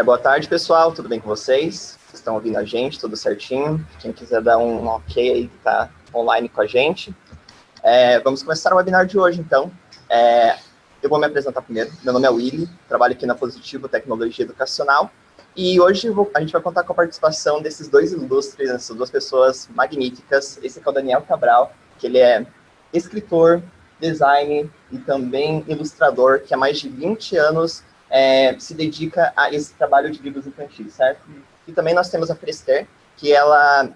Boa tarde, pessoal. Tudo bem com vocês? Vocês estão ouvindo a gente? Tudo certinho? Quem quiser dar um ok aí, que tá online com a gente. Vamos começar o webinar de hoje, então. Eu vou me apresentar primeiro. Meu nome é Willy, trabalho aqui na Positivo Tecnologia Educacional. E hoje a gente vai contar com a participação desses dois ilustres, essas duas pessoas magníficas. Esse aqui é o Daniel Cabral, que ele é escritor, designer e também ilustrador, que há mais de 20 anos se dedica a esse trabalho de livros infantis, certo? E também nós temos a Frester, que ela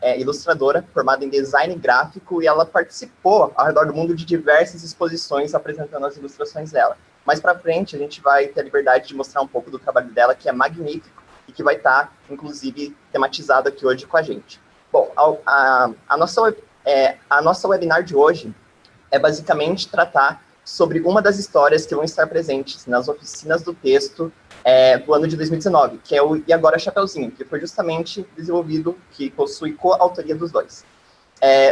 é ilustradora, formada em design gráfico, e ela participou ao redor do mundo de diversas exposições apresentando as ilustrações dela. Mais para frente, a gente vai ter a liberdade de mostrar um pouco do trabalho dela, que é magnífico, e que vai estar, inclusive, tematizado aqui hoje com a gente. Bom, a nossa webinar de hoje é basicamente tratar sobre uma das histórias que vão estar presentes nas oficinas do texto do ano de 2019, que é o E Agora Chapeuzinho, que foi justamente desenvolvido, que possui coautoria dos dois.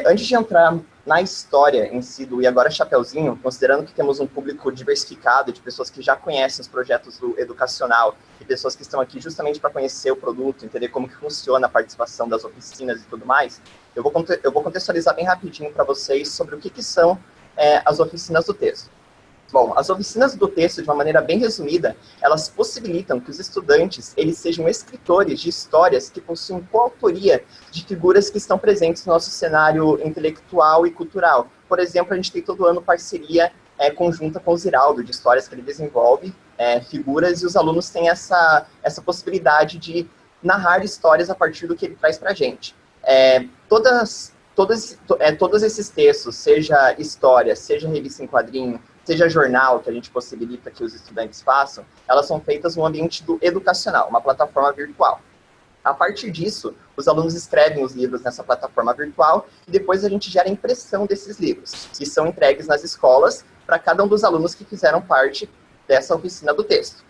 Antes de entrar na história em si do E Agora Chapeuzinho, considerando que temos um público diversificado de pessoas que já conhecem os projetos do educacional e pessoas que estão aqui justamente para conhecer o produto, entender como que funciona a participação das oficinas e tudo mais, eu vou contextualizar bem rapidinho para vocês sobre o que são as oficinas do texto. Bom, as oficinas do texto, de uma maneira bem resumida, elas possibilitam que os estudantes eles sejam escritores de histórias que possuem coautoria de figuras que estão presentes no nosso cenário intelectual e cultural. Por exemplo, a gente tem todo ano parceria conjunta com o Ziraldo, de histórias que ele desenvolve, figuras, e os alunos têm essa possibilidade de narrar histórias a partir do que ele traz para a gente. Todos esses textos, seja história, seja revista em quadrinho, seja jornal, que a gente possibilita que os estudantes façam, elas são feitas no ambiente do educacional, uma plataforma virtual. A partir disso, os alunos escrevem os livros nessa plataforma virtual e depois a gente gera a impressão desses livros, que são entregues nas escolas para cada um dos alunos que fizeram parte dessa oficina do texto.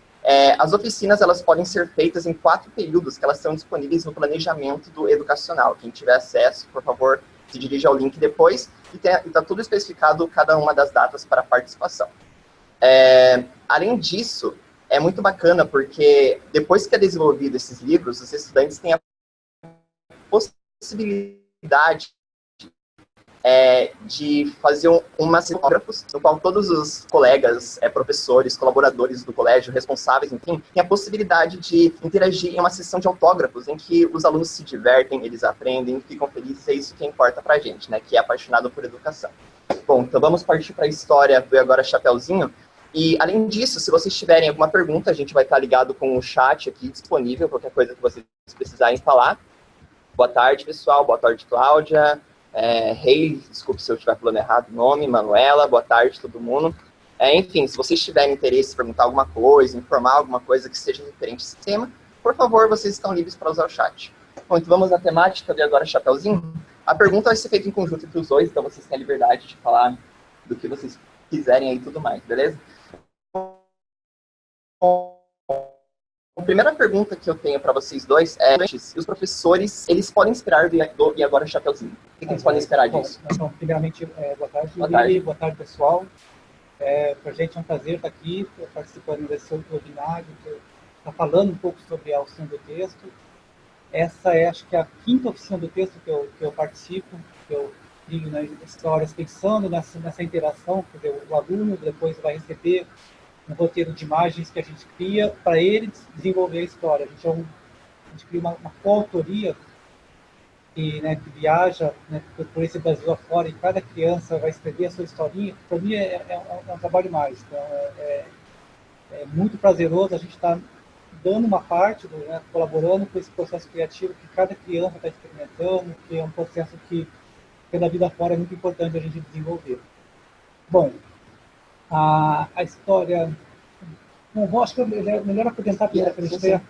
As oficinas elas podem ser feitas em 4 períodos que elas estão disponíveis no planejamento do educacional. Quem tiver acesso, por favor, se dirige ao link depois, e está tudo especificado, cada uma das datas para participação. Além disso, é muito bacana, porque depois que é desenvolvido esses livros, os estudantes têm a possibilidade de fazer uma sessão de autógrafos, no qual todos os colegas, professores, colaboradores do colégio, responsáveis, enfim, têm a possibilidade de interagir em uma sessão de autógrafos, em que os alunos se divertem, eles aprendem, ficam felizes, é isso que importa pra gente, né, que é apaixonado por educação. Bom, então vamos partir para a história do E Agora Chapeuzinho. E, além disso, se vocês tiverem alguma pergunta, a gente vai estar ligado com o chat aqui disponível, qualquer coisa que vocês precisarem falar. Boa tarde, pessoal. Boa tarde, Cláudia. Desculpe se eu estiver falando errado o nome, Manuela, boa tarde todo mundo. Enfim, se vocês tiverem interesse em perguntar alguma coisa, informar alguma coisa que seja referente a esse tema, por favor, vocês estão livres para usar o chat. Bom, então vamos à temática de Agora Chapeuzinho. A pergunta vai ser feita em conjunto entre os dois, então vocês têm a liberdade de falar do que vocês quiserem aí e tudo mais, beleza? A primeira pergunta que eu tenho para vocês dois é: os professores, eles podem esperar do E Agora Chapeuzinho? O que eles podem esperar disso? Bom, primeiramente, boa tarde, boa tarde. Boa tarde, pessoal. Para a gente é um prazer estar aqui, participando desse webinar, está falando um pouco sobre a oficina do texto. Essa é, acho que, a 5ª oficina do texto que eu participo, que eu crio nas histórias pensando nessa interação, quer dizer, o aluno depois vai receber um roteiro de imagens que a gente cria para ele desenvolver a história. A gente cria uma coautoria que viaja, né, por esse Brasil afora, e cada criança vai escrever a sua historinha. Para mim é um trabalho mais. Então, é muito prazeroso a gente estar dando uma parte, colaborando com esse processo criativo que cada criança está experimentando, que é um processo que, pela vida fora, é muito importante a gente desenvolver. Bom, a história... Bom, acho que é melhor apresentar primeiro para a gente ver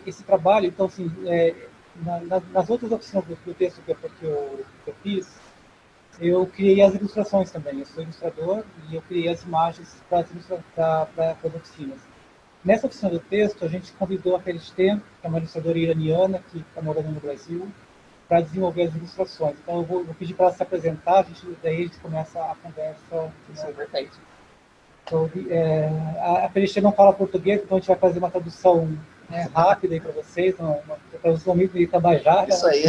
esse trabalho. Então, assim, nas outras oficinas do texto que eu fiz, eu criei as ilustrações também. Eu sou ilustrador e eu criei as imagens para as oficinas. Nessa oficina do texto, a gente convidou a Feristê, que é uma ilustradora iraniana que está morando no Brasil, para desenvolver as ilustrações. Então, eu vou pedir para ela se apresentar, daí a gente começa a conversa. Isso é perfeito. Então, a Pelestier não fala português, então a gente vai fazer uma tradução rápida para vocês, uma tradução meio de Tabajara. Isso aí.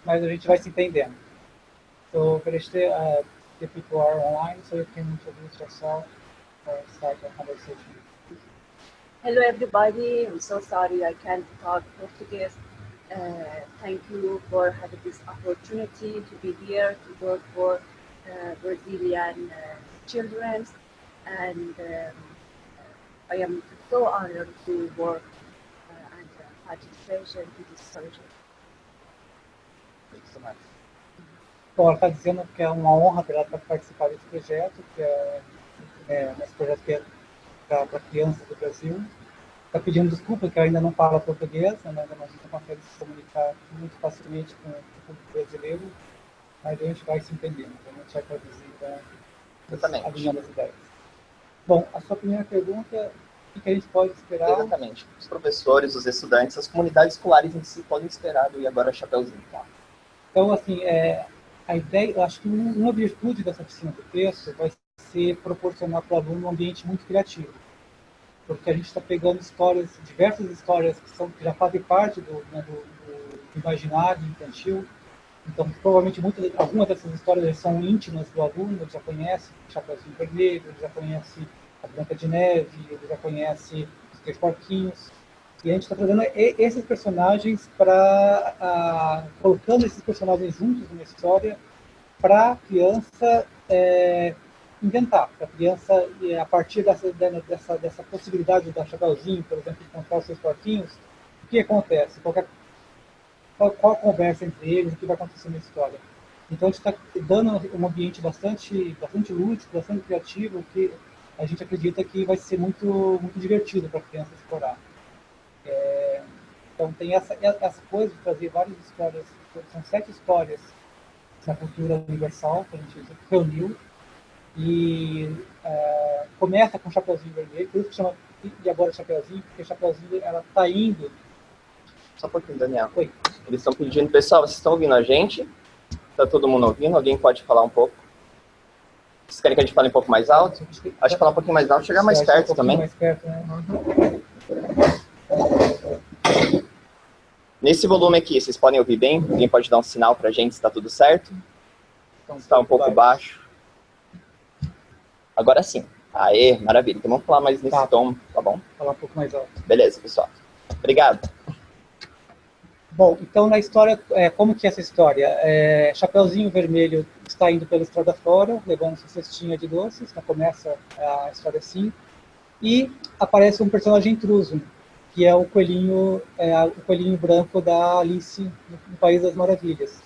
Mas a gente vai se entendendo. So, Pelestier, the people are online, so you can introduce yourself or start a conversation. Hello everybody, I'm so sorry I can't talk Portuguese. Thank you for having this opportunity to be here to work for Brazilian children, and I am so honored to work and participation to this project. Bom, ela está dizendo que é uma honra para ela participar desse projeto, que esse projeto que é para crianças do Brasil. Está pedindo desculpa que ainda não fala português, né, ainda não consegue se comunicar muito facilmente com o público brasileiro, mas a gente vai se entendendo, então a gente vai traduzir alinhando as ideias. Bom, a sua primeira pergunta, o que a gente pode esperar? Exatamente. Os professores, os estudantes, as comunidades escolares em si podem esperar do E Agora Chapeuzinho. Tá? Então, assim, a ideia, eu acho que uma virtude dessa oficina do texto vai ser proporcionar para o aluno um ambiente muito criativo. Porque a gente está pegando diversas histórias que já fazem parte do imaginário infantil. Então, provavelmente, algumas dessas histórias são íntimas do aluno, ele já conhece o Chapeuzinho Vermelho, ele já conhece a Branca de Neve, ele já conhece os Três Porquinhos. E a gente está trazendo esses personagens colocando esses personagens juntos numa história para a criança inventar, para a criança, a partir dessa possibilidade da Chapeuzinho, por exemplo, de encontrar os seus porquinhos, o que acontece? Qual a conversa entre eles, o que vai acontecer na história. Então a gente está dando um ambiente bastante lúdico, bastante criativo, que a gente acredita que vai ser muito, muito divertido para a criança explorar. Então tem essa coisa de trazer várias histórias, são 7 histórias da cultura universal que a gente reuniu, e começa com o Chapeuzinho Vermelho, por isso que chama E Agora Chapeuzinho, porque o Chapeuzinho ela está indo. Só um pouquinho, Daniel. Oi. Eles estão pedindo, pessoal, vocês estão ouvindo a gente? Está todo mundo ouvindo? Alguém pode falar um pouco? Vocês querem que a gente fale um pouco mais alto? Acho que falar um pouquinho mais alto, chegar mais perto também. Mais perto, né? Nesse volume aqui, vocês podem ouvir bem? Alguém pode dar um sinal para a gente se está tudo certo? Está um pouco baixo. Agora sim. Aê, maravilha. Então vamos falar mais nesse tom, tá bom? Falar um pouco mais alto. Beleza, pessoal. Obrigado. Bom, então na história, como que é essa história? Chapeuzinho Vermelho está indo pela estrada fora, levando sua cestinha de doces, então começa a história assim, e aparece um personagem intruso, que é o coelhinho branco da Alice no País das Maravilhas.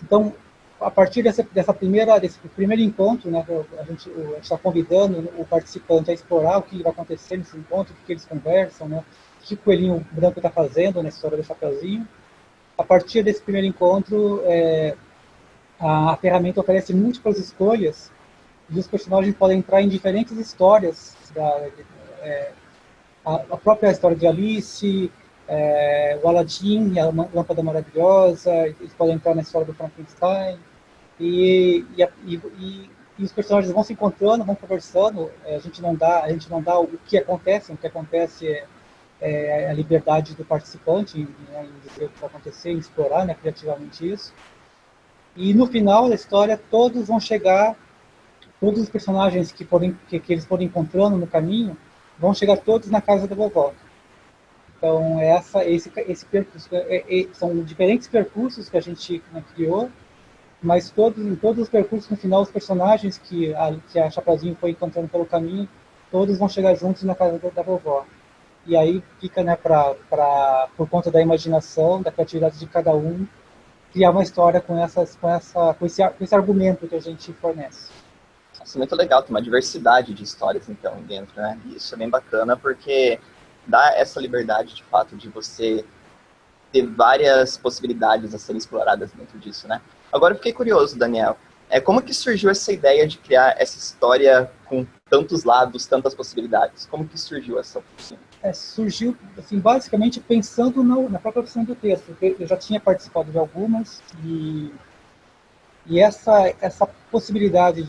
Então, a partir desse primeiro encontro, né, a gente está convidando o participante a explorar o que vai acontecer nesse encontro, o que eles conversam, né, o que o coelhinho branco está fazendo na história do Chapeuzinho. A partir desse primeiro encontro, a ferramenta oferece múltiplas escolhas e os personagens podem entrar em diferentes histórias. A própria história de Alice, o Aladdin, a Lâmpada Maravilhosa, eles podem entrar na história do Frankenstein, e os personagens vão se encontrando, vão conversando. A gente não dá o que acontece é a liberdade do participante em dizer o que vai acontecer, em explorar, né, criativamente isso. E no final da história, todos os personagens que eles forem encontrando no caminho, vão chegar todos na casa da vovó. Então, esse percurso, são diferentes percursos que a gente criou, mas em todos os percursos, no final, os personagens que a Chapeuzinho foi encontrando pelo caminho, todos vão chegar juntos na casa da vovó. E aí fica, né, por conta da imaginação, da criatividade de cada um, criar uma história com esse argumento que a gente fornece. Isso é muito legal, tem uma diversidade de histórias, então, dentro, né? E isso é bem bacana, porque dá essa liberdade, de fato, de você ter várias possibilidades a serem exploradas dentro disso, né? Agora, eu fiquei curioso, Daniel. Como que surgiu essa ideia de criar essa história com tantos lados, tantas possibilidades? Como que surgiu essa oficina? Surgiu, assim, basicamente pensando na própria oficina do texto. Eu já tinha participado de algumas e E essa possibilidade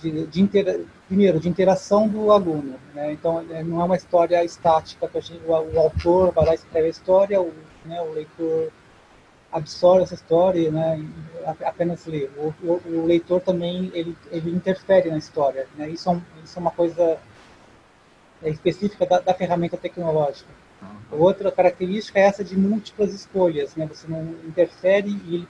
primeiro, de interação do aluno, né? Então, não é uma história estática, que o autor vai lá e escreve a história, o leitor absorve essa história, né? E apenas lê. O leitor também, ele interfere na história, né? Isso é uma coisa específica da ferramenta tecnológica. Outra característica é essa de múltiplas escolhas, né? Você não interfere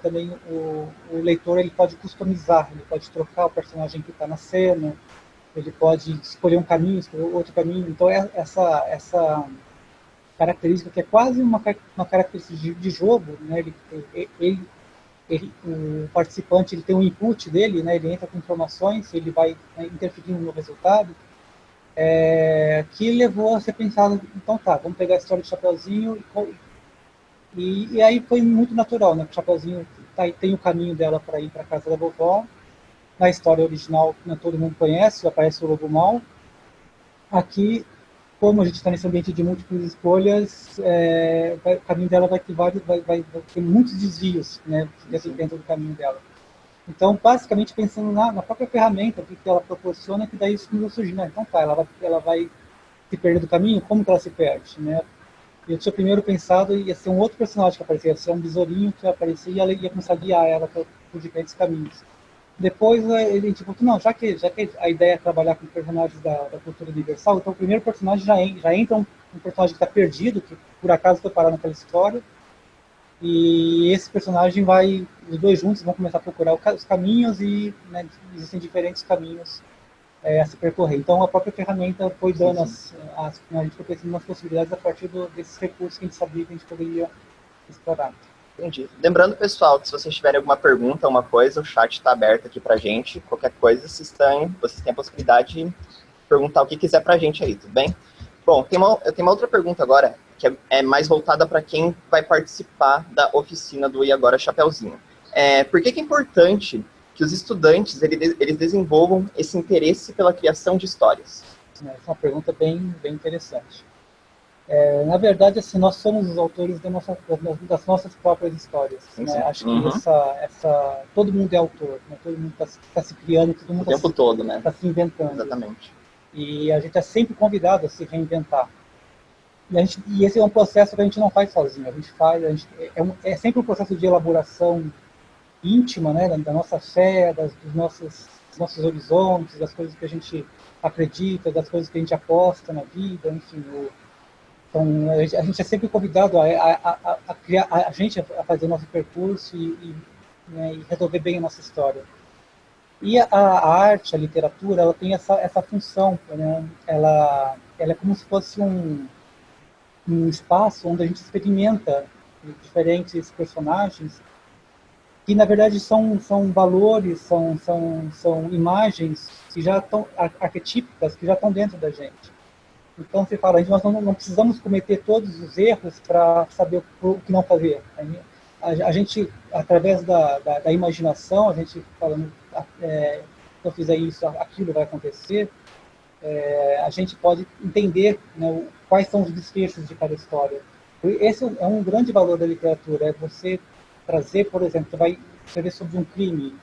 também o leitor ele pode customizar, ele pode trocar o personagem que está na cena, ele pode escolher um caminho, escolher outro caminho. Então essa característica que é quase uma característica de jogo, né? O participante ele tem um input dele, né? Ele entra com informações, ele vai, né, interferindo no resultado. Que levou a ser pensado, então tá, vamos pegar a história do Chapeuzinho e aí foi muito natural, né? O Chapeuzinho tem o caminho dela para ir para a casa da vovó. Na história original, né, todo mundo conhece, aparece o Lobo Mau. Aqui, como a gente está nesse ambiente de múltiplas escolhas, o caminho dela vai ter muitos desvios, né, dentro do caminho dela. Então, basicamente, pensando na própria ferramenta que ela proporciona, que daí isso começou a surgir, né? Então tá, ela vai se perder do caminho, como que ela se perde, né? Eu tinha primeiro pensado ia ser um outro personagem que aparecia, ia ser um besourinho que aparecia e ela ia começar a guiar ela por diferentes caminhos. Depois ele tipo, não, já que a ideia é trabalhar com personagens da cultura universal, então o primeiro personagem já entra um personagem que está perdido, que por acaso foi parar naquela história, e esse personagem os dois juntos vão começar a procurar os caminhos e, né, existem diferentes caminhos a se percorrer. Então a própria ferramenta foi dando a gente foi pensando nas possibilidades a partir desses recursos que a gente sabia que a gente poderia explorar. Entendi. Lembrando, pessoal, que se vocês tiverem alguma pergunta, alguma coisa, o chat está aberto aqui pra gente. Qualquer coisa, vocês têm a possibilidade de perguntar o que quiser pra gente aí, tudo bem? Bom, eu tenho uma outra pergunta agora, que é mais voltada para quem vai participar da oficina do E Agora Chapeuzinho. Por que é importante que os estudantes eles desenvolvam esse interesse pela criação de histórias? Essa é uma pergunta bem interessante. Na verdade, assim, nós somos os autores das nossas próprias histórias. Sim, né? sim. Acho que todo mundo é autor, né? Todo mundo está se criando, todo mundo o tempo todo, né? Está se inventando. Exatamente. E a gente é sempre convidado a se reinventar. E esse é um processo que a gente não faz sozinho. É sempre um processo de elaboração íntima, né? Da nossa fé, dos nossos horizontes, das coisas que a gente acredita, das coisas que a gente aposta na vida, enfim. Então, a gente é sempre convidado a criar, a gente a fazer o nosso percurso né, e resolver bem a nossa história. E a arte, a literatura, ela tem essa função, né? Ela é como se fosse um espaço onde a gente experimenta diferentes personagens que, na verdade, são valores, são imagens que já estão arquetípicas, que já estão dentro da gente. Então, você fala, nós não precisamos cometer todos os erros para saber o que não fazer. A gente, através da imaginação, a gente falando, se eu fizer isso, aquilo vai acontecer, a gente pode entender, né, quais são os desfechos de cada história. Esse é um grande valor da literatura, é você trazer, por exemplo, você vai escrever sobre um crime,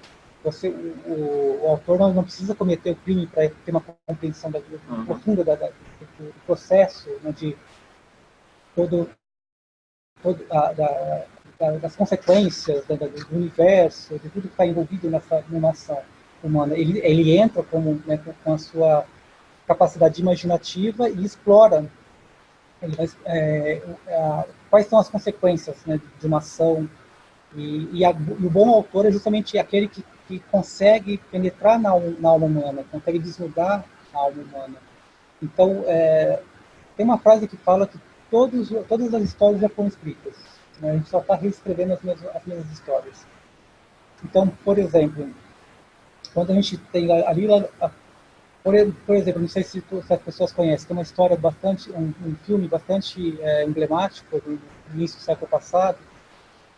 o autor não precisa cometer o crime para ter uma compreensão profunda do processo, né, de das consequências do universo, de tudo que está envolvido numa ação humana. Ele entra né, com a sua capacidade imaginativa e explora quais são as consequências, né, de uma ação. E o bom autor é justamente aquele que consegue penetrar na alma humana, consegue desnudar a alma humana. Então, tem uma frase que fala que todas as histórias já foram escritas, né? A gente só está reescrevendo as mesmas histórias. Então, por exemplo, quando a gente tem ali, por exemplo, não sei se as pessoas conhecem, tem uma história um filme bastante emblemático do início do século passado,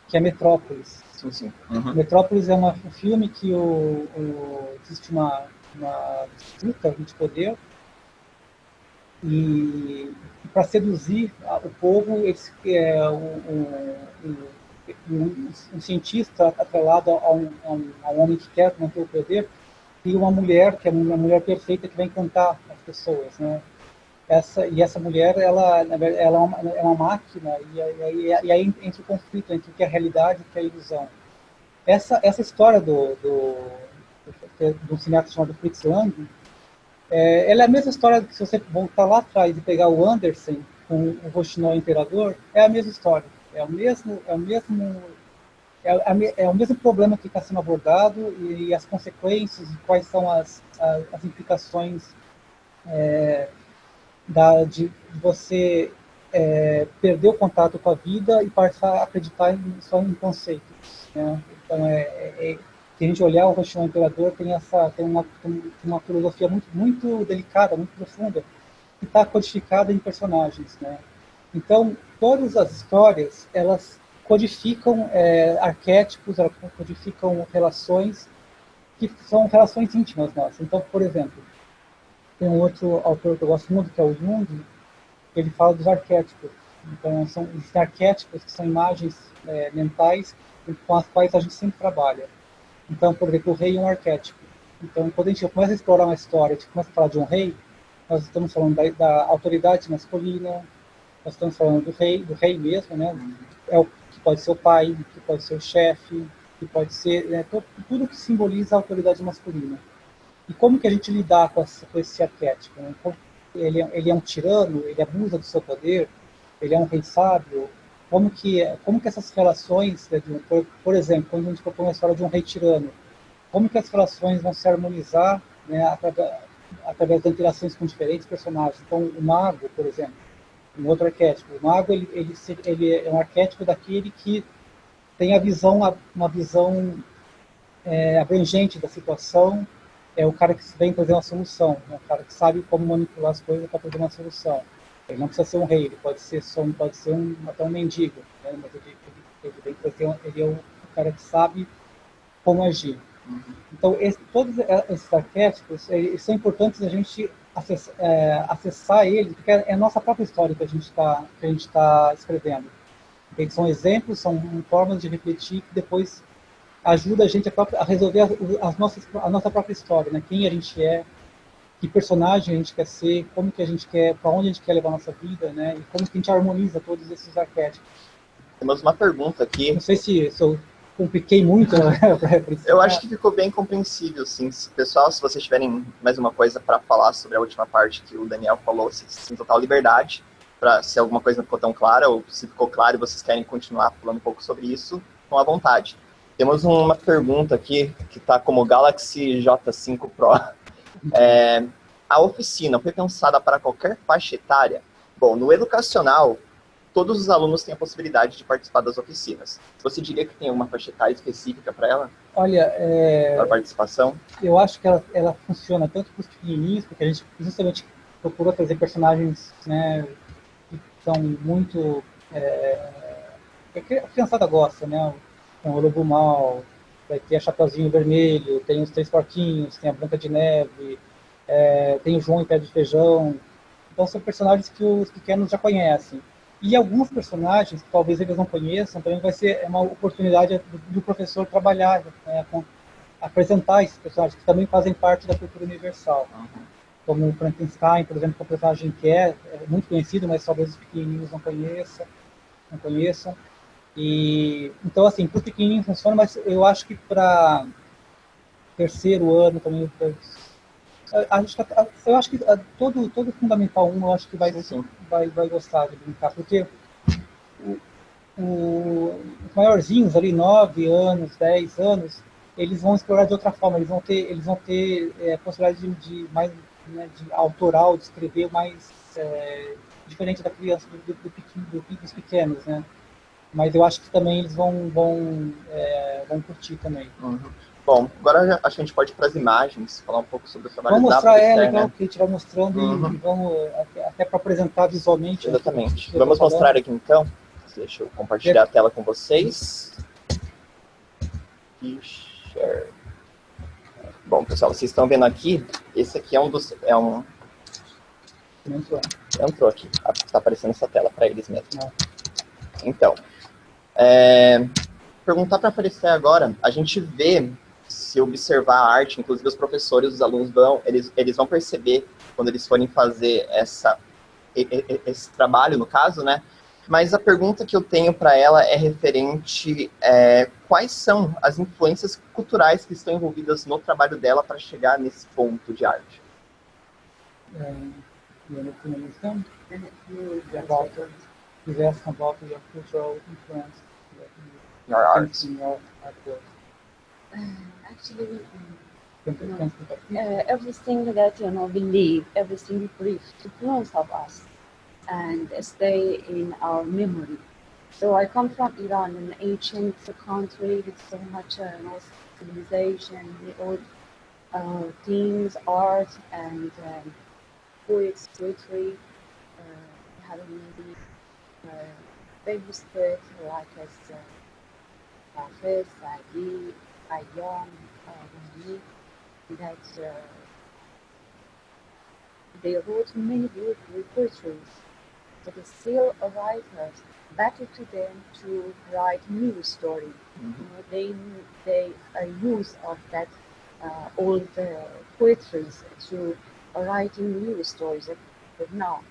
que é Metrópolis. Sim, sim. Uhum. Metrópolis é um filme que existe uma disputa de poder e para seduzir o povo, um cientista atrelado a um homem que quer manter o poder, e uma mulher, que é uma mulher perfeita, que vai encantar as pessoas, né? Essa mulher, ela é uma máquina, e aí entra o conflito entre o que é a realidade e o que é a ilusão. Essa história do cineasta chamado Fritz Lang, ela é a mesma história que, se você voltar lá atrás e pegar o Andersen com o Rochinol Imperador, é a mesma história. É o mesmo problema que está sendo abordado, e as consequências, e quais são as implicações de você perder o contato com a vida e passar a acreditar só em conceitos, né? Então, se a gente olhar o Rochinol Imperador, tem uma filosofia muito, muito delicada, muito profunda, que está codificada em personagens, né? Então, todas as histórias, elas codificam arquétipos, elas codificam relações que são relações íntimas nossas. Então, por exemplo, tem um outro autor que eu gosto muito, que é o Jung, ele fala dos arquétipos. Então, são os arquétipos, que são imagens mentais com as quais a gente sempre trabalha. Então, por exemplo, o rei é um arquétipo. Então, quando a gente começa a explorar uma história, a gente começa a falar de um rei, nós estamos falando da autoridade masculina, nós estamos falando do rei mesmo, né? Que pode ser o pai, que pode ser o chefe, que pode ser tudo que simboliza a autoridade masculina. E como que a gente lidar com esse arquétipo, né? Ele é um tirano, ele abusa do seu poder, ele é um rei sábio. Como que essas relações, né, por exemplo, quando a gente propõe a história de um rei tirano, como que as relações vão se harmonizar, né, através das interações com diferentes personagens? Então, o mago, por exemplo, um outro arquétipo. O mago, ele é um arquétipo daquele que tem uma visão abrangente da situação. É o cara que vem trazer uma solução, é o cara que sabe como manipular as coisas para trazer uma solução. Ele não precisa ser um rei, ele pode ser até um mendigo, né? Mas ele é o cara que sabe como agir. Então, todos esses arquétipos, são importantes a gente acessar eles, porque é a nossa própria história que a gente está escrevendo. Eles são exemplos, são formas de refletir que depois ajuda a gente a resolver a nossa própria história, né? Quem a gente é, que personagem a gente quer ser, como que a gente quer, para onde a gente quer levar a nossa vida, né? E como que a gente harmoniza todos esses arquétipos. Temos uma pergunta aqui. Não sei se eu compliquei muito. Né? Eu acho que ficou bem compreensível, sim. Pessoal, se vocês tiverem mais uma coisa para falar sobre a última parte que o Daniel falou, vocês têm total liberdade, se alguma coisa não ficou tão clara, ou se ficou claro e vocês querem continuar falando um pouco sobre isso, estão à vontade. Temos uma pergunta aqui, que está como Galaxy J5 Pro. A oficina foi pensada para qualquer faixa etária? Bom, no educacional, todos os alunos têm a possibilidade de participar das oficinas. Você diria que tem uma faixa etária específica para ela? Olha, para participação? Eu acho que ela funciona tanto para os pequenininhos, porque a gente justamente procurou trazer personagens, né, que são muito... que a criançada gosta, né? Tem o Lobo Mal, vai ter a Chapeuzinho Vermelho, tem os Três Porquinhos, tem a Branca de Neve, tem o João e Pé de Feijão. Então são personagens que os pequenos já conhecem. E alguns personagens que talvez eles não conheçam, também vai ser uma oportunidade do professor trabalhar, né, apresentar esses personagens que também fazem parte da cultura universal. Como o Frankenstein, por exemplo, que é um personagem que é muito conhecido, mas talvez os pequenininhos não conheçam. E, então, assim, para os pequenininhos funciona, mas eu acho que para terceiro ano também... Eu acho que todo Fundamental 1 eu acho que vai gostar de brincar, porque os maiorzinhos ali, 9 anos, 10 anos, eles vão explorar de outra forma, eles vão ter possibilidade de mais, né, de autoral, de escrever mais diferente da criança, dos pequenos, né? Mas eu acho que também eles vão curtir também. Bom, agora acho que a gente pode ir para as imagens, falar um pouco sobre o trabalho da Vamos mostrar legal, né? Que a gente vai mostrando e vamos até para apresentar visualmente. Exatamente. Vamos mostrar aqui então. Deixa eu compartilhar a tela com vocês. E share. Bom, pessoal, vocês estão vendo aqui, esse aqui Entrou aqui. Está aparecendo essa tela para eles mesmos. Então, Perguntar para aparecer agora, a gente vê, se observar a arte, inclusive os professores, os alunos eles vão perceber quando eles forem fazer esse trabalho, no caso, né? Mas a pergunta que eu tenho para ela é referente quais são as influências culturais que estão envolvidas no trabalho dela para chegar nesse ponto de arte. He's asking about your cultural influence Your art. in your artwork. Actually, Can everything that we live, everything we influence of us and stay in our memory. So I come from Iran, an ancient country with so much civilization, old things, art, and poets, poetry. Having maybe famous poets like as Hafiz, Saadi, Khayyam, Rumi, that they wrote many beautiful poetries, but it's still writers better to them to write new story. They use of that old poetries to writing new stories. But now,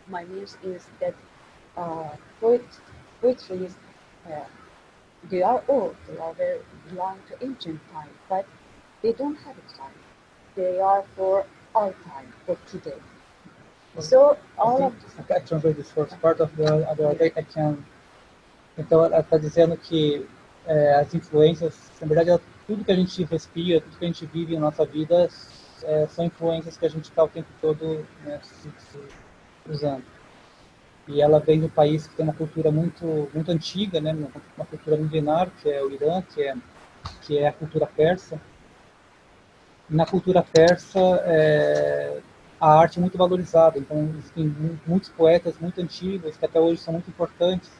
my news is that poetries they are old. They are very belong to ancient time, but they don't have a time. They are for our time, for today. So all of this. I translate this first part of the other. I can. Então, ela está dizendo que as influências, na verdade, tudo que a gente respira, tudo que a gente vive na nossa vida, são influências que a gente está o tempo todo, né, se usando. E ela vem de um país que tem uma cultura muito antiga, né, uma cultura milenar, que é o Irã, que é a cultura persa. E na cultura persa, a arte é muito valorizada, então existem muitos poetas muito antigos que até hoje são muito importantes,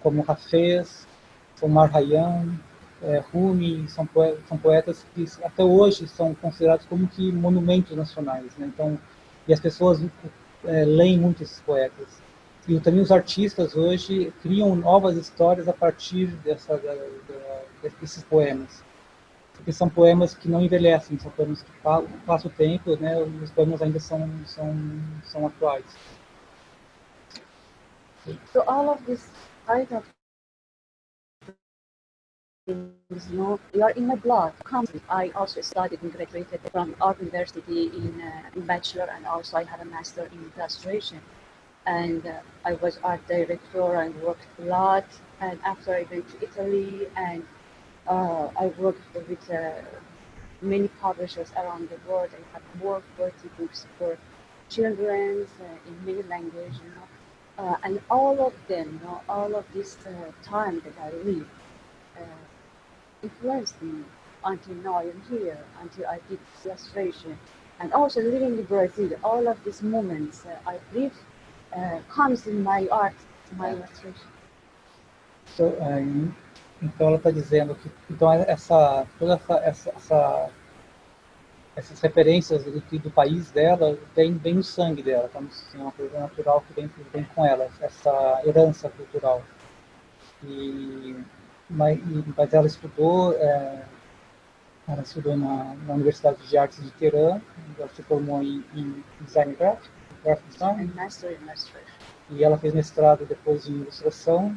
como Hafez, Omar Khayyam, Rumi, são poetas que até hoje são considerados como que monumentos nacionais, né? Então, e as pessoas leem muito esses poetas. E também os artistas hoje criam novas histórias a partir desses poemas. Porque são poemas que não envelhecem, são poemas que passam o tempo, né? E os poemas ainda são atuais. So all of this kind of things, they are in my blood. I also studied and graduated from Art University in bachelor, and also I had a master in illustration. And I was art director and worked a lot. And after I went to Italy, and I worked with many publishers around the world. I have more 40 books for children in many languages, and all of them, all of this time that I live influenced me until now I'm here, until I did illustration. And also living in Brazil, all of these moments I live comes in my art, my illustration. So, então ela está dizendo que essas referências do país dela vem no sangue dela, então, assim, é uma coisa natural que vem com ela, essa herança cultural. Mas ela estudou na Universidade de Artes de Teherã, ela se formou em design graphic design, e ela fez mestrado depois em ilustração,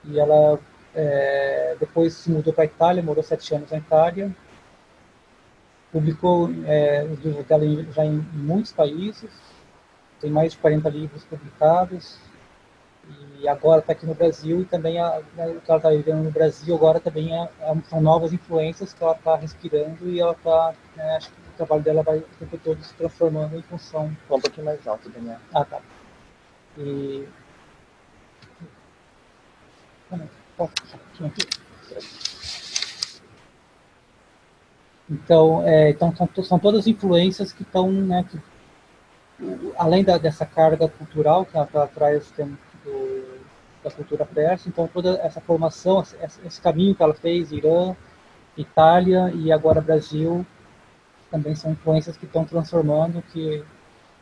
e ela depois se mudou para a Itália, morou 7 anos na Itália, publicou os livros dela já em muitos países, tem mais de 40 livros publicados, e agora está aqui no Brasil, e também o que ela está vivendo no Brasil agora também são novas influências que ela está respirando, e ela está, acho que o trabalho dela vai o tempo todo se transformando em função. Um pouquinho mais alto, Daniel. Ah, tá. Então, são todas influências que estão, né, além dessa carga cultural que ela traz da cultura persa, então toda essa formação, esse caminho que ela fez, Irã, Itália e agora Brasil, também são influências que estão transformando,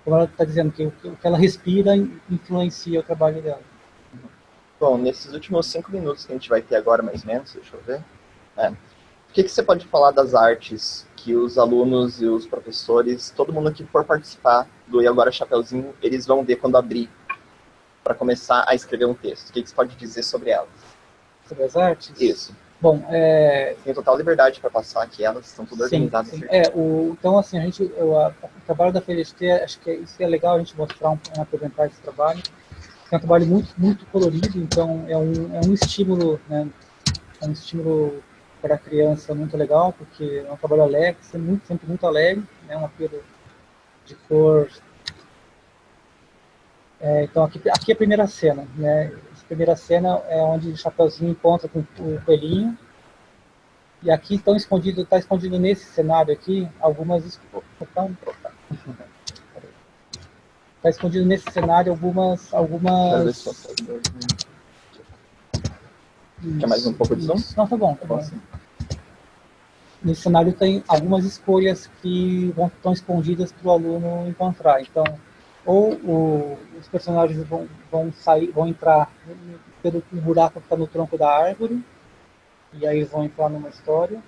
como ela está dizendo, que o que ela respira influencia o trabalho dela. Bom, nesses últimos 5 minutos que a gente vai ter agora, mais ou menos, deixa eu ver. O que você pode falar das artes que os alunos e os professores, todo mundo que for participar do E Agora Chapeuzinho, eles vão ver quando abrir para começar a escrever um texto? O que você pode dizer sobre elas? Sobre as artes? Isso. Bom, tem total liberdade para passar aqui, elas estão todas organizadas. Sim. Então, assim, o trabalho da FLST, acho que isso é legal a gente mostrar, apresentar esse trabalho. É um trabalho muito, muito colorido, então é um estímulo, né? É um estímulo para a criança muito legal, porque é um trabalho alegre, sempre muito alegre, né? Um apelo de cor. Então, aqui é a primeira cena, né? Essa primeira cena é onde o Chapeuzinho encontra com o coelhinho. E aqui está escondido nesse cenário aqui algumas. Está escondido nesse cenário algumas. Quer mais um pouco de zoom? Não, tá bom. Assim. Nesse cenário tem algumas escolhas que estão escondidas para o aluno encontrar. Então, ou os personagens vão entrar pelo buraco que está no tronco da árvore, e aí eles vão entrar numa história,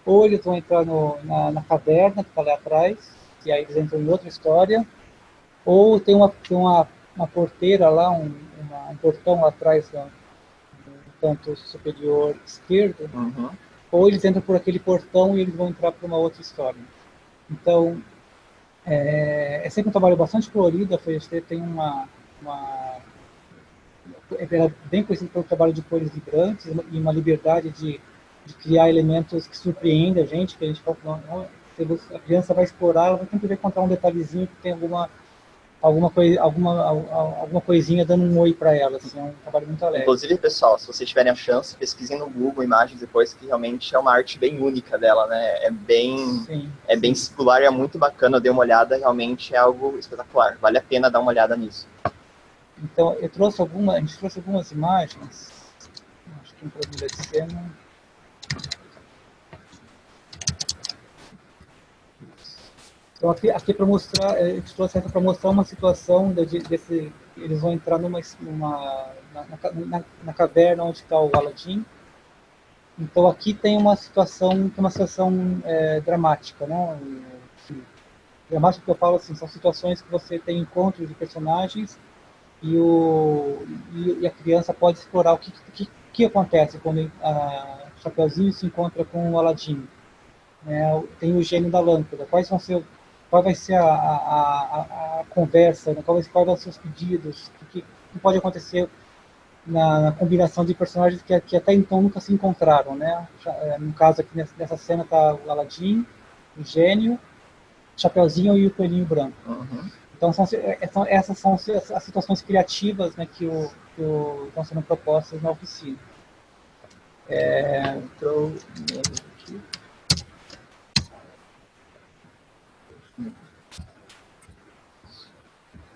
ou eles vão entrar na caverna que está lá atrás, e aí eles entram em outra história, ou tem uma porteira lá, um portão lá atrás, no canto superior esquerdo, ou eles entram por aquele portão e eles vão entrar para uma outra história. Então, é sempre um trabalho bastante colorido. A FLST tem é bem conhecido pelo trabalho de cores vibrantes e uma liberdade de criar elementos que surpreendem a gente, que a gente fala, a criança vai explorar, ela vai sempre encontrar um detalhezinho que tem alguma coisinha dando um oi para ela, assim, é um trabalho muito alegre. Inclusive, pessoal, se vocês tiverem a chance, pesquisem no Google imagens depois, que realmente é uma arte bem única dela, né? É bem singular e é muito bacana. Eu dei uma olhada, realmente é algo espetacular. Vale a pena dar uma olhada nisso. Então, a gente trouxe algumas imagens, acho que para mim de cena. Então, aqui para mostrar, a gente trouxe essa para mostrar uma situação eles vão entrar na caverna onde está o Aladdin. Então, aqui tem uma situação dramática, né? Dramática que eu falo assim, são situações que você tem encontros de personagens e a criança pode explorar o que acontece quando a Chapeuzinho se encontra com o Aladdin. Tem o gênio da lâmpada. Qual vai ser a conversa, né? Quais vão ser os pedidos, o que pode acontecer na combinação de personagens que até então nunca se encontraram, né? No caso aqui nessa cena está o Aladdin, o gênio, o Chapeuzinho e o coelhinho branco. Então essas são as situações criativas, né, que estão sendo propostas na oficina.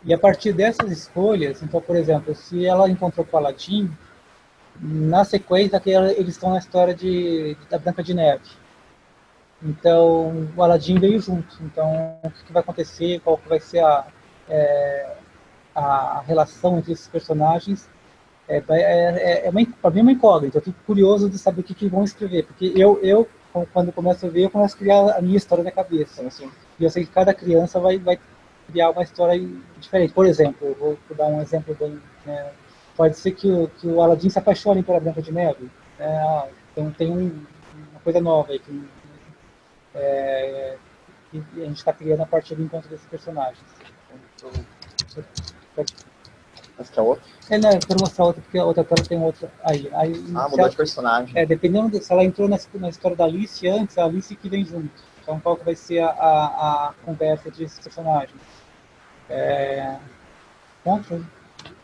E a partir dessas escolhas, então, por exemplo, se ela encontrou com o Aladdin, na sequência eles estão na história da Branca de Neve. Então, o Aladdin veio junto. Então, o que vai acontecer, qual que vai ser a relação entre esses personagens, para mim é uma incógnita. Eu fico curioso de saber o que vão escrever, porque eu quando começo a ver, eu começo a criar a minha história na cabeça. Assim. E eu sei que cada criança vai criar uma história diferente. Por exemplo, eu vou dar um exemplo bem... pode ser que o Aladdin se apaixone pela Branca de Neve. Então tem uma coisa nova aí que a gente está criando a partir do encontro desses personagens. Mas que é outra? Não, eu quero mostrar outra, porque a outra tela tem outra aí. Mudou de personagem. Dependendo se ela entrou na história da Alice antes, é a Alice que vem junto. Então, qual que vai ser a conversa entre esses personagens?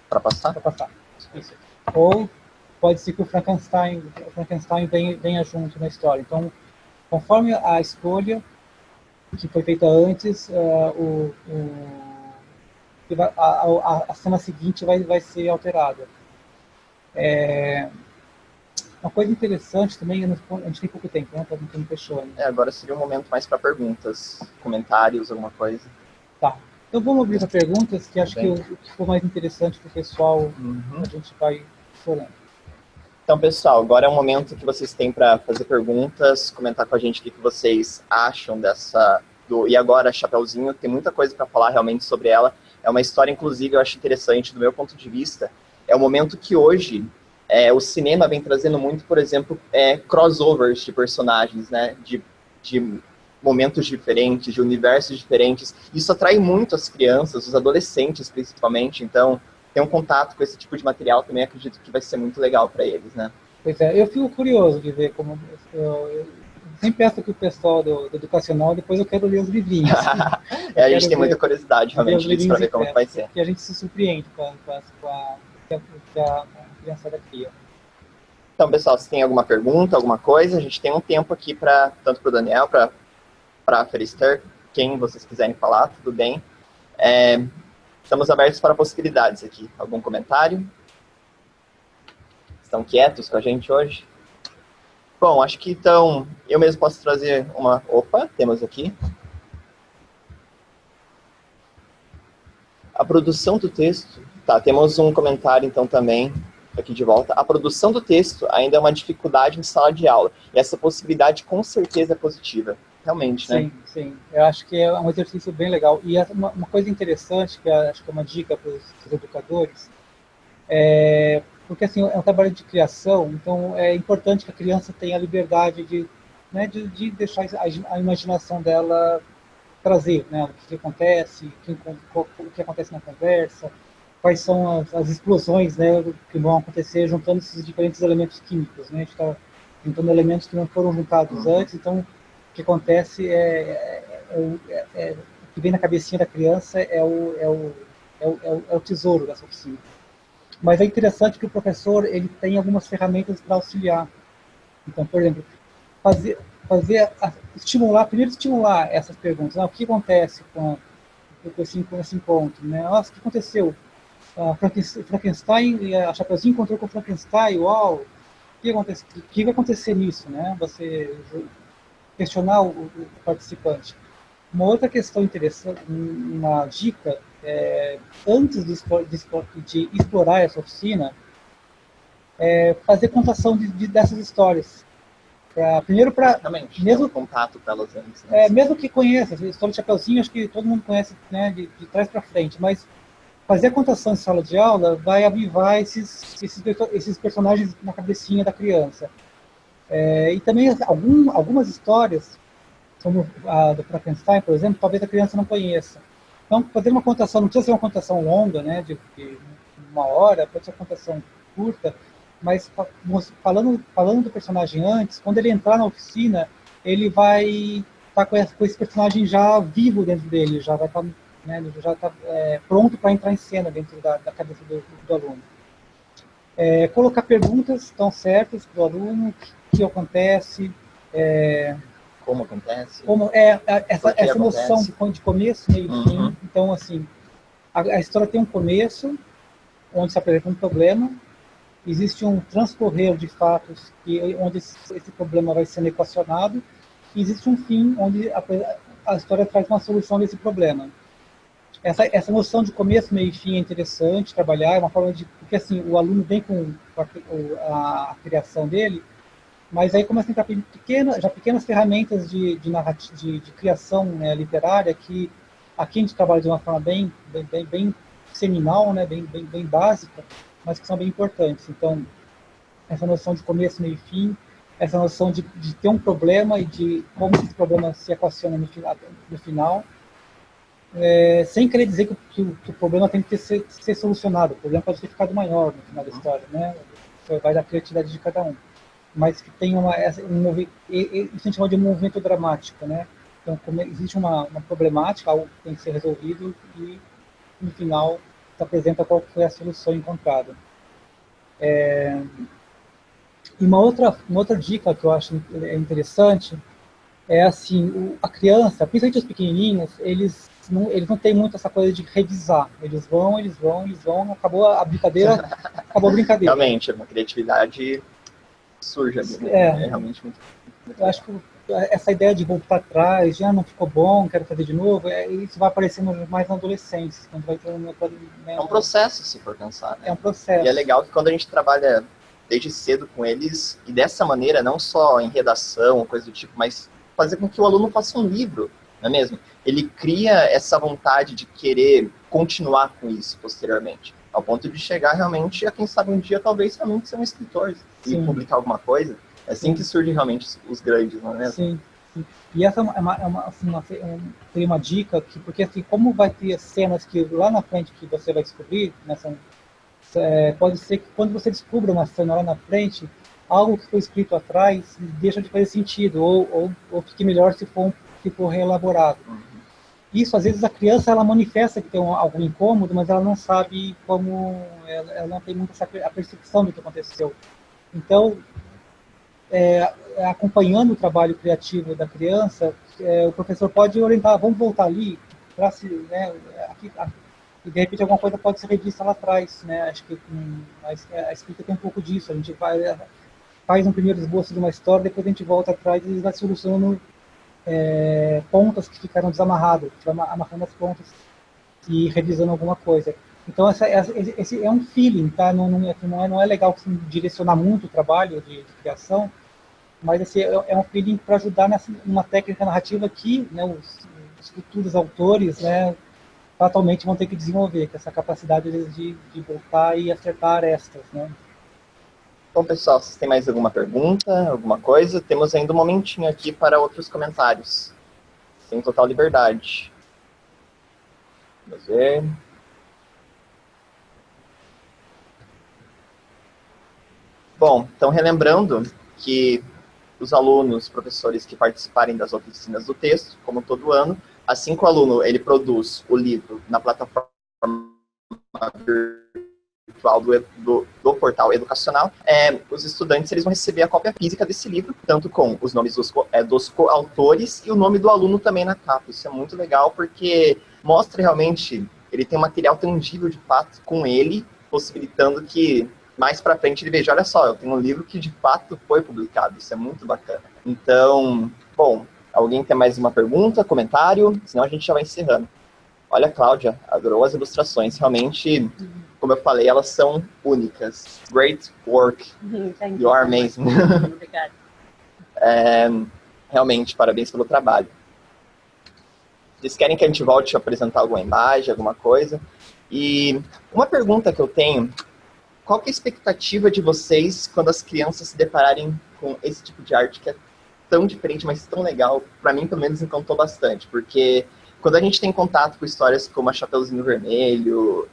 Para passar? Para passar. Isso. Ou pode ser que o Frankenstein venha junto na história. Então, conforme a escolha que foi feita antes, a cena seguinte vai ser alterada. Uma coisa interessante também, a gente tem pouco tempo, né? Não tem fechou ainda. Agora seria um momento mais para perguntas, comentários, alguma coisa. Tá. Então vamos abrir para perguntas, que acho que o que for mais interessante para o pessoal, a gente vai Solano. Então, pessoal, agora é o momento que vocês têm para fazer perguntas, comentar com a gente o que vocês acham dessa... E agora, Chapeuzinho, tem muita coisa para falar realmente sobre ela. É uma história, inclusive, eu acho interessante, do meu ponto de vista. É o momento que hoje o cinema vem trazendo muito, por exemplo, crossovers de personagens, né? De momentos diferentes, de universos diferentes. Isso atrai muito as crianças, os adolescentes, principalmente. Então, ter um contato com esse tipo de material também acredito que vai ser muito legal para eles, né? Pois é, eu fico curioso de ver como... Eu sempre peço que o pessoal do educacional, depois eu quero ler os livrinhos. A gente tem muita curiosidade, realmente, disso, para ver como vai ser. Porque a gente se surpreende com que a criançada cria. Então, pessoal, se tem alguma pergunta, alguma coisa, a gente tem um tempo aqui tanto para o Daniel, para a Felister, quem vocês quiserem falar, tudo bem. Estamos abertos para possibilidades aqui. Algum comentário? Estão quietos com a gente hoje? Bom, acho que então eu mesmo posso trazer uma... Opa, temos aqui. A produção do texto... Tá, temos um comentário então também aqui de volta. A produção do texto ainda é uma dificuldade em sala de aula. E essa possibilidade com certeza é positiva. Realmente, né? Sim, sim. Eu acho que é um exercício bem legal. E uma coisa interessante, que acho que é uma dica para os educadores, porque assim, é um trabalho de criação, então é importante que a criança tenha a liberdade de deixar a imaginação dela trazer, né, o que acontece, o que acontece na conversa, quais são as explosões, né, que vão acontecer juntando esses diferentes elementos químicos, né? A gente está juntando elementos que não foram juntados antes, então o que acontece o que vem na cabecinha da criança é o tesouro dessa oficina. Mas é interessante que o professor ele tem algumas ferramentas para auxiliar. Então, por exemplo, primeiro estimular essas perguntas. O que acontece com esse encontro? Né? Nossa, o que aconteceu? Frankenstein, a Chapeuzinho encontrou com Frankenstein, uau! O que vai acontecer nisso? Né? Você questionar o participante. Uma outra questão interessante, uma dica, antes de explorar essa oficina, fazer contação dessas histórias. Mesmo contato com elas antes. Né? Mesmo que conheça, a história de Chapeuzinho, acho que todo mundo conhece, né, de trás para frente, mas fazer a contação em sala de aula vai avivar esses personagens na cabecinha da criança. E também algumas histórias, como a do Frankenstein, por exemplo, talvez a criança não conheça. Então, fazer uma contação, não precisa ser uma contação longa, né, de 1 hora, pode ser uma contação curta, mas falando do personagem antes, quando ele entrar na oficina, ele vai estar com esse personagem já vivo dentro dele, já vai estar, né, já está pronto para entrar em cena dentro da cabeça do aluno. Colocar perguntas tão certas para o aluno, o que acontece, como acontece? Essa noção de começo, meio e fim. Então, assim, a história tem um começo, onde se apresenta um problema, existe um transcorrer de fatos onde esse problema vai sendo equacionado, e existe um fim, onde a história traz uma solução desse problema. Essa noção de começo, meio e fim é interessante trabalhar, é uma forma de... Porque, assim, o aluno vem com a criação dele, mas aí começa a entrar pequenas ferramentas de criação, né, literária, que aqui a gente trabalha de uma forma bem seminal, né, bem básica, mas que são bem importantes. Então, essa noção de começo, meio e fim, essa noção de ter um problema e de como esse problema se equaciona no final, sem querer dizer que o problema tem que ser solucionado. O problema pode ter ficado maior no final da história, né? Vai da criatividade de cada um. Mas que tem isso a gente chama de movimento dramático, né? Então, existe uma problemática, algo que tem que ser resolvido e, no final, se apresenta qual foi a solução encontrada. E uma outra dica que eu acho interessante é assim, a criança, principalmente os pequenininhos, eles não têm muito essa coisa de revisar. Eles vão, acabou a brincadeira, acabou a brincadeira. Realmente, uma criatividade surge ali, né? É realmente muito eu acho que essa ideia de voltar atrás, já não ficou bom, quero fazer de novo, isso vai aparecendo mais na adolescência, quando vai entrando É um processo, se for pensar, né? É um processo. E é legal que quando a gente trabalha desde cedo com eles, e dessa maneira, não só em redação ou coisa do tipo, mas fazer com que o aluno faça um livro, não é mesmo? Ele cria essa vontade de querer continuar com isso posteriormente, ao ponto de chegar realmente a, quem sabe, um dia talvez realmente ser um escritor e publicar alguma coisa. É assim que surgem realmente os grandes, não é mesmo? Sim, sim. E essa seria uma dica, porque assim, como vai ter cenas que lá na frente que você vai descobrir, pode ser que quando você descubra uma cena lá na frente, algo que foi escrito atrás deixa de fazer sentido, ou fique melhor se for reelaborado. Isso, às vezes, a criança ela manifesta que tem algum incômodo, mas ela não sabe como, ela não tem muita a percepção do que aconteceu. Então, acompanhando o trabalho criativo da criança, o professor pode orientar, vamos voltar ali, e de repente alguma coisa pode ser revista lá atrás, né? Acho que a escrita tem um pouco disso, a gente faz um primeiro esboço de uma história, depois a gente volta atrás e vai solucionando pontas que ficaram desamarradas, amarrando as pontas e revisando alguma coisa. Então esse é um feeling, tá? Não é legal direcionar muito o trabalho de criação, mas assim, é um feeling para ajudar numa técnica narrativa que, né, os futuros autores, né, fatalmente vão ter que desenvolver, que é essa capacidade de voltar e acertar arestas, né? Bom, pessoal, vocês têm mais alguma pergunta, alguma coisa? Temos ainda um momentinho aqui para outros comentários. Sem total liberdade. Vamos ver. Bom, então relembrando que os alunos, professores que participarem das oficinas do texto, como todo ano, assim que o aluno ele produz o livro na plataforma virtual do portal educacional, os estudantes eles vão receber a cópia física desse livro, tanto com os nomes dos coautores e o nome do aluno também na capa. Isso é muito legal porque mostra realmente, ele tem um material tangível de fato com ele, possibilitando que mais para frente ele veja, olha só, eu tenho um livro que de fato foi publicado, isso é muito bacana. Então, bom, alguém tem mais uma pergunta, comentário? Senão a gente já vai encerrando. Olha, Cláudia, adorou as ilustrações, realmente, como eu falei, elas são únicas. Great work, you are amazing. Obrigada. Realmente, parabéns pelo trabalho. Vocês querem que a gente volte a apresentar alguma imagem, alguma coisa? E uma pergunta que eu tenho, qual que é a expectativa de vocês quando as crianças se depararem com esse tipo de arte que é tão diferente, mas tão legal? Para mim, pelo menos, encantou bastante, porque quando a gente tem contato com histórias como a Chapeuzinho Vermelho,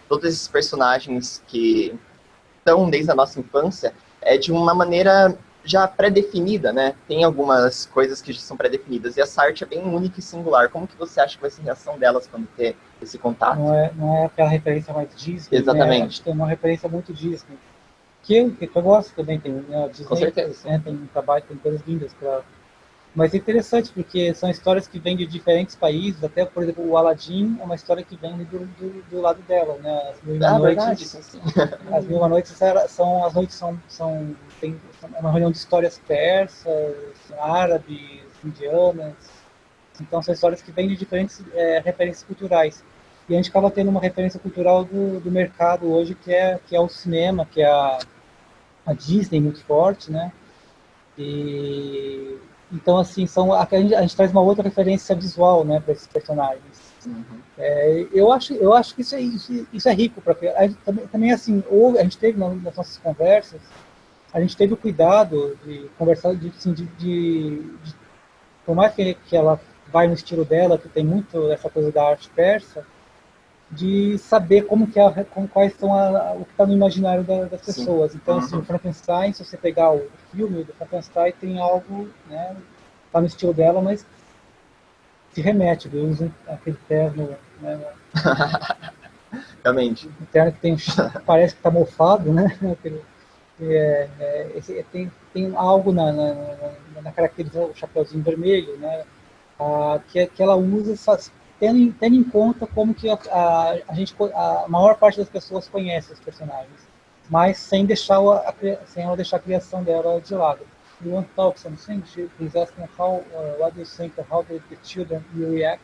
todos esses personagens que estão desde a nossa infância, de uma maneira já pré-definida, né? Tem algumas coisas que já são pré-definidas, e essa arte é bem única e singular. Como que você acha que vai ser a reação delas quando ter esse contato? Não é aquela referência mais Disney, exatamente. Né? Acho que é uma referência muito Disney. Que eu gosto também, tem, né, Disney, com certeza. Tem um trabalho, tem coisas lindas para... Mas é interessante, porque são histórias que vêm de diferentes países, até, por exemplo, o Aladdin é uma história que vem do lado dela, né? As Mil e Uma Noites, sim. As Mil e Uma Noites tem uma reunião de histórias persas, árabes, indianas, então são histórias que vêm de diferentes referências culturais. E a gente acaba tendo uma referência cultural do mercado hoje, que é o cinema, que é a Disney muito forte, né? E então, assim, a gente traz uma outra referência visual, né, para esses personagens. Uhum. Eu acho que isso é rico. Também, assim, a gente teve nas nossas conversas, a gente teve o cuidado de conversar, por mais que ela vai no estilo dela, que tem muito essa coisa da arte persa, de saber quais são o que está no imaginário das pessoas. Então, assim, o Frankenstein, se você pegar o filme do Frankenstein, tem algo, né, tá no estilo dela, mas se remete, ele usa aquele terno, né, realmente. Um terno que parece que está mofado, né, tem algo na caracterização do Chapeuzinho Vermelho, né, que ela usa tendo em conta como que a maior parte das pessoas conhece os personagens, mas sem ela deixar a criação dela de lado. you want to talk something? He's asking how, what do you think of how the children will react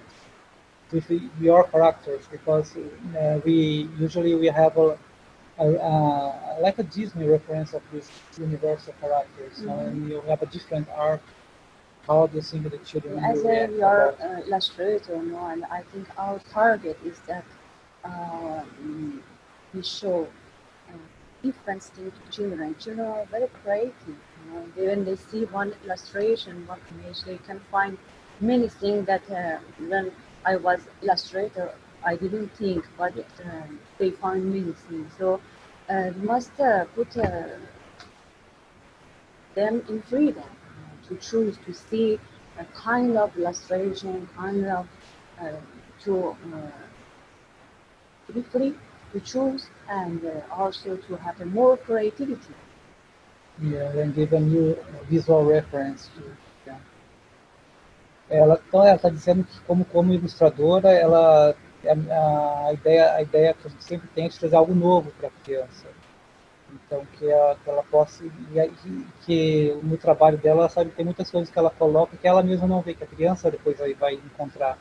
with your characters, because we usually have like a Disney reference of this universal characters, and you have a different art. How do you think the children will As react? we are illustrator, and I think our target is that we show different things to children. Children are very creative. When they see one illustration, one image, they can find many things that when I was illustrator, I didn't think, but they find many things. So we must put them in freedom to choose to see a kind of illustration, kind of to be free to choose, and also to have more creativity. Yeah, and give a new visual reference to. Yeah. Ela está dizendo que como ilustradora, a ideia que a gente sempre tem é de trazer algo novo para a criança. Então que ela possa, que no trabalho dela, sabe, tem muitas coisas que ela coloca que ela mesma não vê, que a criança depois aí vai encontrar.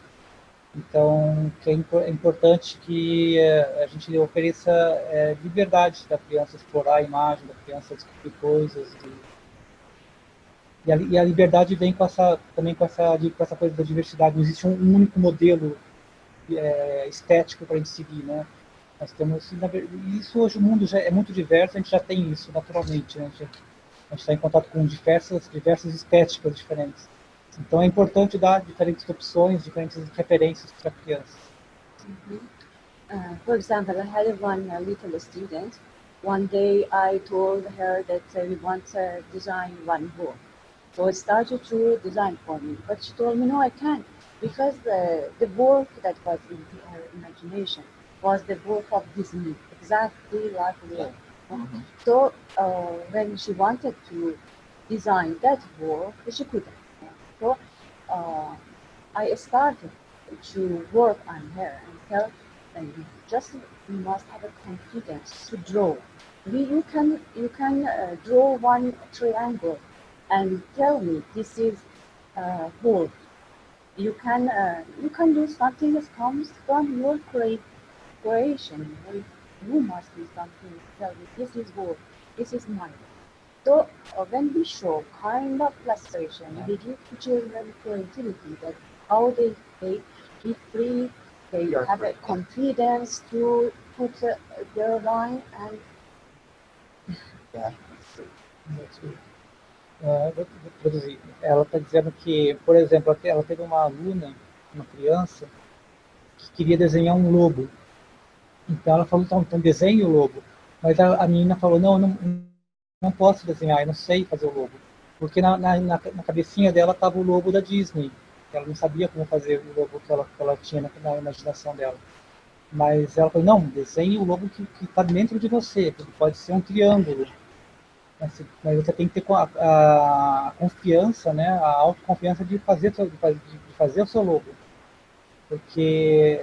Então que é importante que a gente ofereça liberdade da criança explorar a imagem, da criança descobrir coisas. E a liberdade vem também com essa coisa da diversidade. Não existe um único modelo estético para a gente seguir, né? Nós temos, isso hoje o mundo já é muito diverso, a gente já tem isso naturalmente, né? A gente está em contato com diversas estéticas diferentes. Então é importante dar diferentes opções, diferentes referências para a criança. For example, I had one little student. One day I told her that we want to design one book. So I started to design for me, but she told me, no, I can't, because the work that was in her imagination was the work of Disney, exactly like that. So when she wanted to design that work, she couldn't. So I started to work on her and tell her, you must have a confidence to draw. You can draw one triangle and tell me this is wolf. You can do something that comes from your creation. You must do something. Tell me this is wolf. This is mine. So when we show kind of illustration, we give to children creativity, that how they be free, they have a confidence to put their line and. Yeah. Vou traduzir. Ela está dizendo que, por exemplo, ela teve uma aluna, uma criança, que queria desenhar um lobo. Então ela falou, então desenhe o lobo. Mas a menina falou, não posso desenhar, eu não sei fazer o lobo. Porque na cabecinha dela estava o lobo da Disney. Ela não sabia como fazer o lobo que ela tinha na imaginação dela. Mas ela falou, não, desenhe o lobo que está dentro de você, que pode ser um triângulo. Mas você tem que ter a confiança, né, a autoconfiança de fazer o seu logo. Porque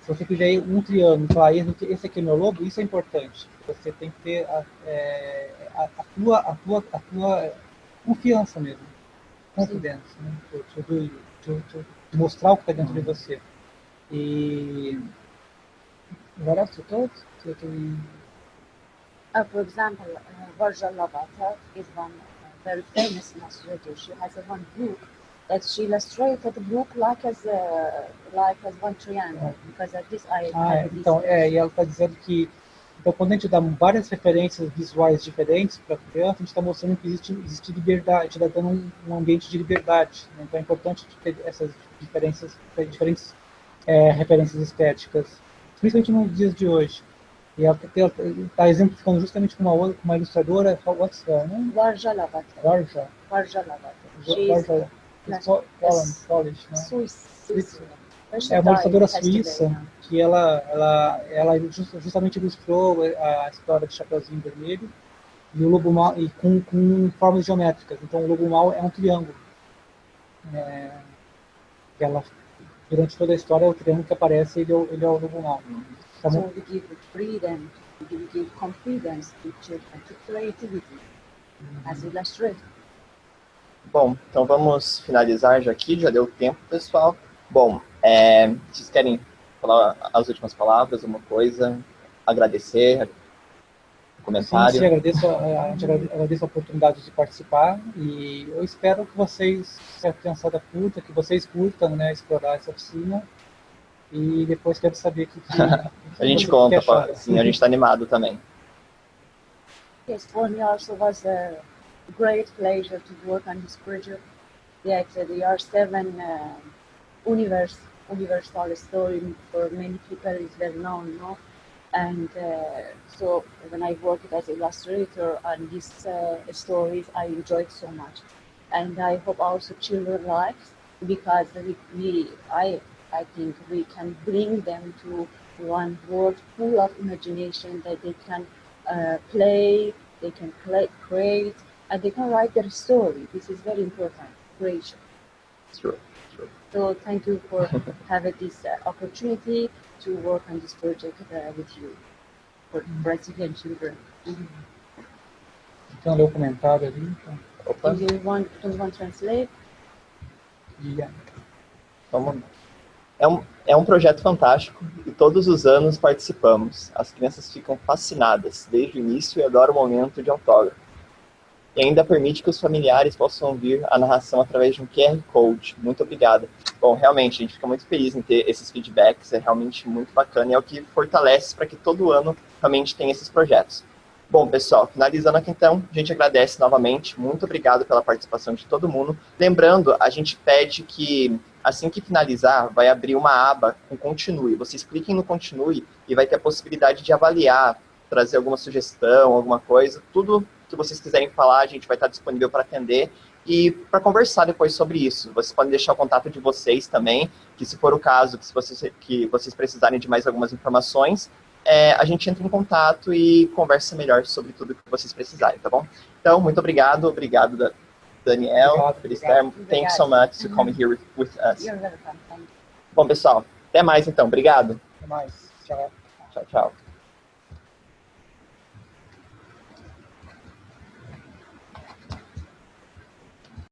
se você quiser um triângulo, falar, esse aqui é meu logo, isso é importante. Você tem que ter a tua confiança mesmo. Confidência, né? De mostrar o que está dentro de você. E agora você todos? For example, Varja Lavata is one very famous illustrator. She has one book that she illustrated the book like as one triangle. Because of this, então, e ela está dizendo que então, quando a gente dá várias referências visuais diferentes para a criança, a gente está mostrando que existe liberdade, a gente está dando um ambiente de liberdade. Né? Então é importante ter essas diferentes referências estéticas, principalmente nos dias de hoje. E ela está exemplificando justamente com uma ilustradora, what's her name? Varja Lavata. Varja Polish, né? Suíça. É uma ilustradora suíça que ela justamente ilustrou a história de Chapeuzinho Vermelho e o Lobo Mau, e com formas geométricas. Então o Lobo Mau é um triângulo. Durante toda a história, o triângulo que aparece ele é o Lobo Mau. So we give freedom, we give confidence to children, to creativity as illustrator. Bom, então vamos finalizar já aqui, já deu tempo, pessoal. Bom, vocês querem falar as últimas palavras, uma coisa, agradecer, comentário? Sim, agradeço a oportunidade de participar e eu espero que vocês, se a criançada curta, que vocês curtam, né, explorar essa oficina e depois quero saber a gente que conta, acharam. sim, a gente está animado também. Yes, for me also was a great pleasure to work on this project. That there are 7 universal story for many people is well known, no? And so when I worked as illustrator on these stories, I enjoyed so much. And I hope also children likes, because I think we can bring them to one world full of imagination that they can play, they can create, and they can write their story. This is very important, creation. Sure. So thank you for having this opportunity to work on this project with you for Brazilian children. Então, lê o comentário ali. Então. Opa. Do you want to translate? Yeah. Vamos. É um projeto fantástico e todos os anos participamos. As crianças ficam fascinadas desde o início e adoram o momento de autógrafo. E ainda permite que os familiares possam ouvir a narração através de um QR Code. Muito obrigada. Bom, realmente, a gente fica muito feliz em ter esses feedbacks, é realmente muito bacana e é o que fortalece para que todo ano realmente tenha esses projetos. Bom, pessoal, finalizando aqui então, a gente agradece novamente, muito obrigado pela participação de todo mundo. Lembrando, a gente pede que, assim que finalizar, vai abrir uma aba com Continue. Vocês cliquem no Continue e vai ter a possibilidade de avaliar, trazer alguma sugestão, alguma coisa, tudo que vocês quiserem falar, a gente vai estar disponível para atender e para conversar depois sobre isso. Vocês podem deixar o contato de vocês também, que se for o caso, que vocês precisarem de mais algumas informações, a gente entra em contato e conversa melhor sobre tudo que vocês precisarem, tá bom? Então, muito obrigado, Daniel, Felister, thank you so much to come here with us. You're welcome. Thank you. Bom, pessoal, até mais então, obrigado. Até mais. Tchau. Tchau, tchau.